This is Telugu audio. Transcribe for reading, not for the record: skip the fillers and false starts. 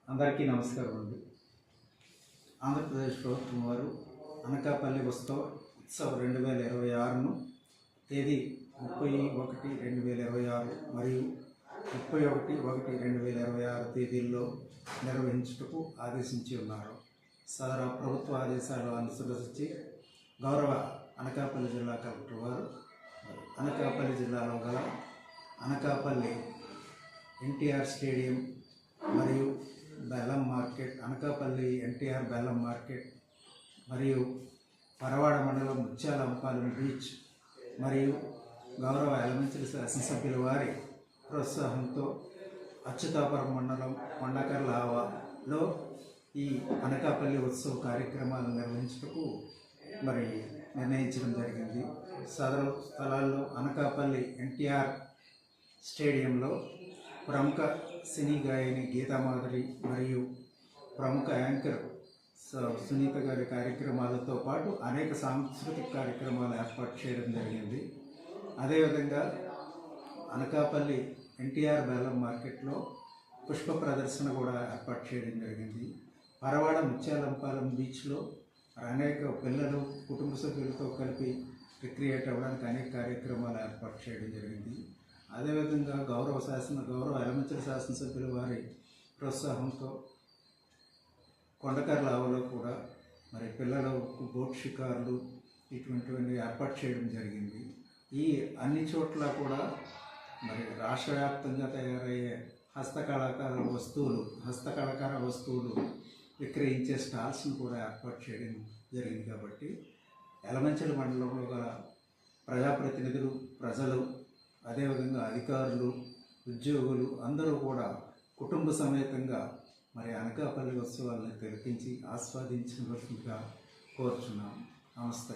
అందరికీ నమస్కారం అండి. ఆంధ్రప్రదేశ్ ప్రభుత్వం వారు అనకాపల్లి ఉత్సవ్ 2026ను తేదీ 31/2026 మరియు 31/1/2026 తేదీల్లో నిర్వహించుటకు ఆదేశించి ఉన్నారు. సదర ప్రభుత్వ ఆదేశాలు అనుసరించి గౌరవ అనకాపల్లి జిల్లా కలెక్టర్ వారు అనకాపల్లి జిల్లాలో గల అనకాపల్లి ఎన్టీఆర్ స్టేడియం మరియు బెల్లం మార్కెట్, అనకాపల్లి ఎన్టీఆర్ బెల్లం మార్కెట్ మరియు పరవాడ మండలం ముత్యాలంపాలెం బీచ్ మరియు గౌరవ ఎలమంచిలి శాసనసభ్యుల వారి ప్రోత్సాహంతో అచ్యుతాపురం మండలం కొండకర్ల ఆవాలో ఈ అనకాపల్లి ఉత్సవ కార్యక్రమాలు నిర్వహించుటకు నిర్ణయించడం జరిగింది. సదరు స్థలాల్లో అనకాపల్లి ఎన్టీఆర్ స్టేడియంలో ప్రముఖ సినీ గాయని గీతామాధురి మరియు ప్రముఖ యాంకర్ సునీత గారి కార్యక్రమాలతో పాటు అనేక సాంస్కృతిక కార్యక్రమాలు ఏర్పాటు చేయడం జరిగింది. అదేవిధంగా అనకాపల్లి ఎన్టీఆర్ బెల్లం మార్కెట్లో పుష్ప ప్రదర్శన కూడా ఏర్పాటు చేయడం జరిగింది. పరవాడ ముత్యాలంపాలెం బీచ్లో అనేక పిల్లలు కుటుంబ సభ్యులతో కలిపి రిక్రియేట్ అవ్వడానికి అనేక కార్యక్రమాలు ఏర్పాటు చేయడం జరిగింది. అదేవిధంగా గౌరవ ఎలమంచిలి శాసనసభ్యుల వారి ప్రోత్సాహంతో కొండకర్ల ఆవలో కూడా పిల్లలు బోట్ షికార్లు ఇటువంటివన్నీ ఏర్పాటు చేయడం జరిగింది. ఈ అన్ని చోట్ల కూడా రాష్ట్ర వ్యాప్తంగా తయారయ్యే హస్తకళాకార వస్తువులు విక్రయించే స్టాల్స్ను కూడా ఏర్పాటు చేయడం జరిగింది. కాబట్టి ఎలమంచిలి మండలంలో గల ప్రజాప్రతినిధులు, ప్రజలు, అదేవిధంగా అధికారులు, ఉద్యోగులు అందరూ కూడా కుటుంబ సమేతంగా అనకాపల్లి ఉత్సవాలను తిలకించి ఆస్వాదించవలసిందిగా కోరుచున్నాం. నమస్తే.